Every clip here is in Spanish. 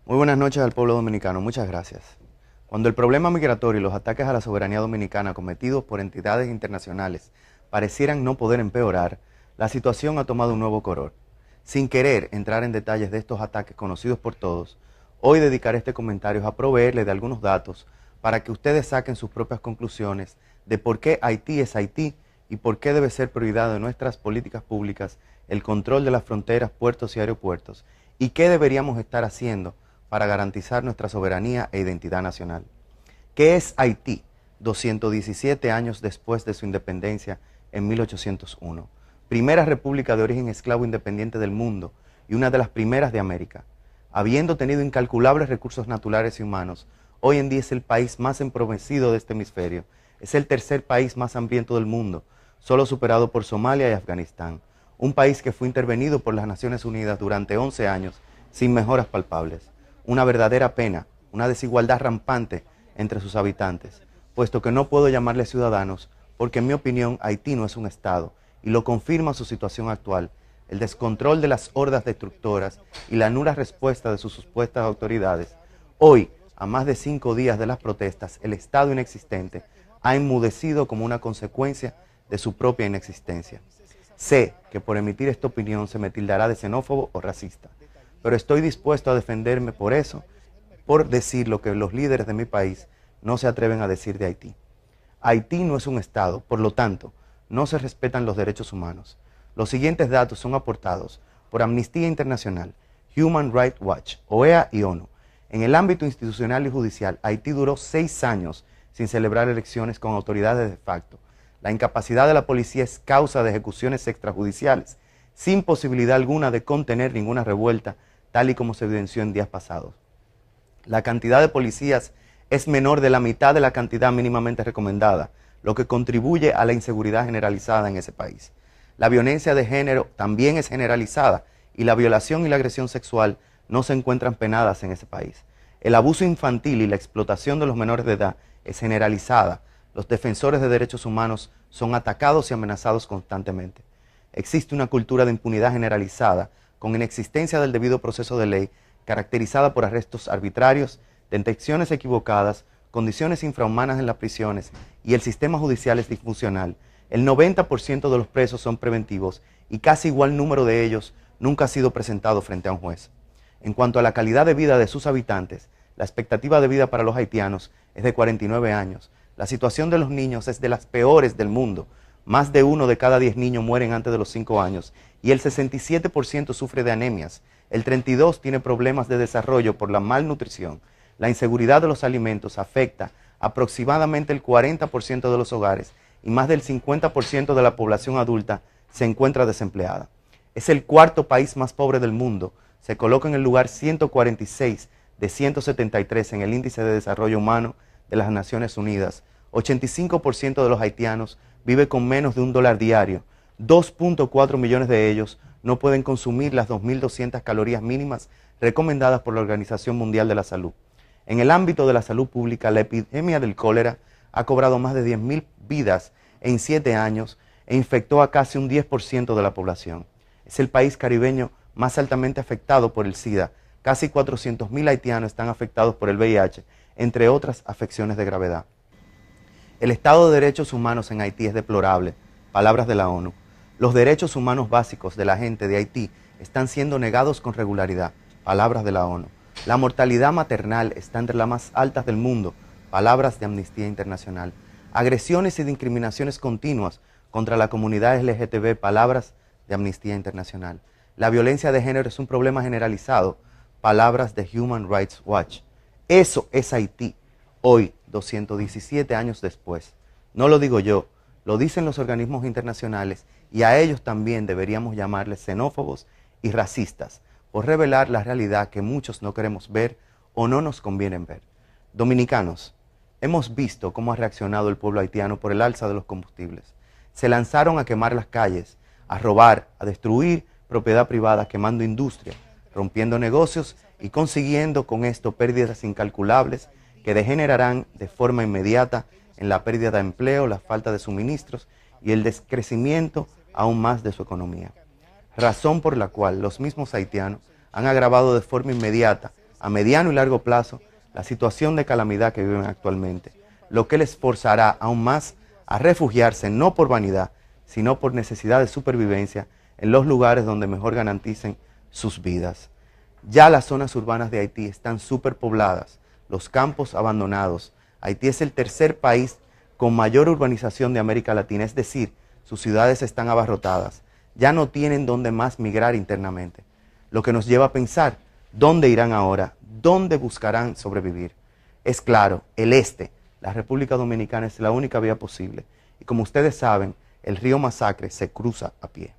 Muy buenas noches al pueblo dominicano, muchas gracias. Cuando el problema migratorio y los ataques a la soberanía dominicana cometidos por entidades internacionales parecieran no poder empeorar, la situación ha tomado un nuevo color. Sin querer entrar en detalles de estos ataques conocidos por todos, hoy dedicaré este comentario a proveerles de algunos datos para que ustedes saquen sus propias conclusiones de por qué Haití es Haití y por qué debe ser prioridad de nuestras políticas públicas el control de las fronteras, puertos y aeropuertos, y qué deberíamos estar haciendo para garantizar nuestra soberanía e identidad nacional. ¿Qué es Haití 217 años después de su independencia en 1801? Primera república de origen esclavo independiente del mundo y una de las primeras de América. Habiendo tenido incalculables recursos naturales y humanos, hoy en día es el país más empobrecido de este hemisferio. Es el tercer país más hambriento del mundo, solo superado por Somalia y Afganistán. Un país que fue intervenido por las Naciones Unidas durante 11 años sin mejoras palpables. Una verdadera pena, una desigualdad rampante entre sus habitantes, puesto que no puedo llamarles ciudadanos porque en mi opinión Haití no es un estado y lo confirma su situación actual, el descontrol de las hordas destructoras y la nula respuesta de sus supuestas autoridades. Hoy, a más de 5 días de las protestas, el estado inexistente ha enmudecido como una consecuencia de su propia inexistencia. Sé que por emitir esta opinión se me tildará de xenófobo o racista, pero estoy dispuesto a defenderme por eso, por decir lo que los líderes de mi país no se atreven a decir de Haití. Haití no es un estado, por lo tanto, no se respetan los derechos humanos. Los siguientes datos son aportados por Amnistía Internacional, Human Rights Watch, OEA y ONU. En el ámbito institucional y judicial, Haití duró 6 años sin celebrar elecciones con autoridades de facto. La incapacidad de la policía es causa de ejecuciones extrajudiciales, sin posibilidad alguna de contener ninguna revuelta, tal y como se evidenció en días pasados. La cantidad de policías es menor de la mitad de la cantidad mínimamente recomendada, lo que contribuye a la inseguridad generalizada en ese país. La violencia de género también es generalizada y la violación y la agresión sexual no se encuentran penadas en ese país. El abuso infantil y la explotación de los menores de edad es generalizada. Los defensores de derechos humanos son atacados y amenazados constantemente. Existe una cultura de impunidad generalizada, con inexistencia del debido proceso de ley, caracterizada por arrestos arbitrarios, detenciones equivocadas, condiciones infrahumanas en las prisiones y el sistema judicial es disfuncional. El 90% de los presos son preventivos y casi igual número de ellos nunca ha sido presentado frente a un juez. En cuanto a la calidad de vida de sus habitantes, la expectativa de vida para los haitianos es de 49 años. La situación de los niños es de las peores del mundo. Más de 1 de cada 10 niños mueren antes de los 5 años y el 67% sufre de anemias. El 32% tiene problemas de desarrollo por la malnutrición. La inseguridad de los alimentos afecta aproximadamente el 40% de los hogares y más del 50% de la población adulta se encuentra desempleada. Es el cuarto país más pobre del mundo. Se coloca en el lugar 146 de 173 en el Índice de Desarrollo Humano de las Naciones Unidas. 85% de los haitianos vive con menos de $1 diario. 2.4 millones de ellos no pueden consumir las 2.200 calorías mínimas recomendadas por la Organización Mundial de la Salud. En el ámbito de la salud pública, la epidemia del cólera ha cobrado más de 10.000 vidas en 7 años e infectó a casi un 10% de la población. Es el país caribeño más altamente afectado por el SIDA. Casi 400.000 haitianos están afectados por el VIH, entre otras afecciones de gravedad. El estado de derechos humanos en Haití es deplorable. Palabras de la ONU. Los derechos humanos básicos de la gente de Haití están siendo negados con regularidad. Palabras de la ONU. La mortalidad maternal está entre las más altas del mundo. Palabras de Amnistía Internacional. Agresiones y discriminaciones continuas contra la comunidad LGTB. Palabras de Amnistía Internacional. La violencia de género es un problema generalizado. Palabras de Human Rights Watch. Eso es Haití, hoy, 217 años después. No lo digo yo, lo dicen los organismos internacionales y a ellos también deberíamos llamarles xenófobos y racistas por revelar la realidad que muchos no queremos ver o no nos conviene ver. Dominicanos, hemos visto cómo ha reaccionado el pueblo haitiano por el alza de los combustibles. Se lanzaron a quemar las calles, a robar, a destruir propiedad privada, quemando industria, rompiendo negocios y consiguiendo con esto pérdidas incalculables que degenerarán de forma inmediata en la pérdida de empleo, la falta de suministros y el descrecimiento aún más de su economía. Razón por la cual los mismos haitianos han agravado de forma inmediata a mediano y largo plazo la situación de calamidad que viven actualmente, lo que les forzará aún más a refugiarse no por vanidad, sino por necesidad de supervivencia en los lugares donde mejor garanticen sus vidas. Ya las zonas urbanas de Haití están superpobladas, los campos abandonados. Haití es el tercer país con mayor urbanización de América Latina, es decir, sus ciudades están abarrotadas, ya no tienen dónde más migrar internamente, lo que nos lleva a pensar, ¿dónde irán ahora? ¿Dónde buscarán sobrevivir? Es claro, el este, la República Dominicana es la única vía posible, y como ustedes saben, el río Masacre se cruza a pie.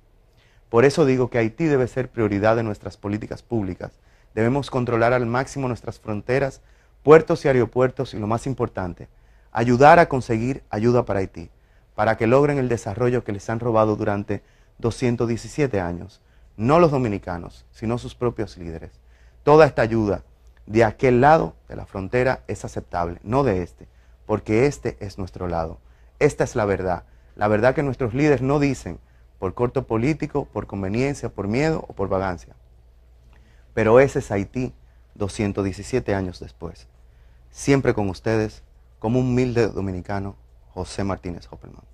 Por eso digo que Haití debe ser prioridad de nuestras políticas públicas. Debemos controlar al máximo nuestras fronteras, puertos y aeropuertos y, lo más importante, ayudar a conseguir ayuda para Haití, para que logren el desarrollo que les han robado durante 217 años. No los dominicanos, sino sus propios líderes. Toda esta ayuda de aquel lado de la frontera es aceptable, no de este, porque este es nuestro lado. Esta es la verdad que nuestros líderes no dicen por corto político, por conveniencia, por miedo o por vagancia. Pero ese es Haití 217 años después. Siempre con ustedes, como un humilde dominicano, José Martínez Hoppelman.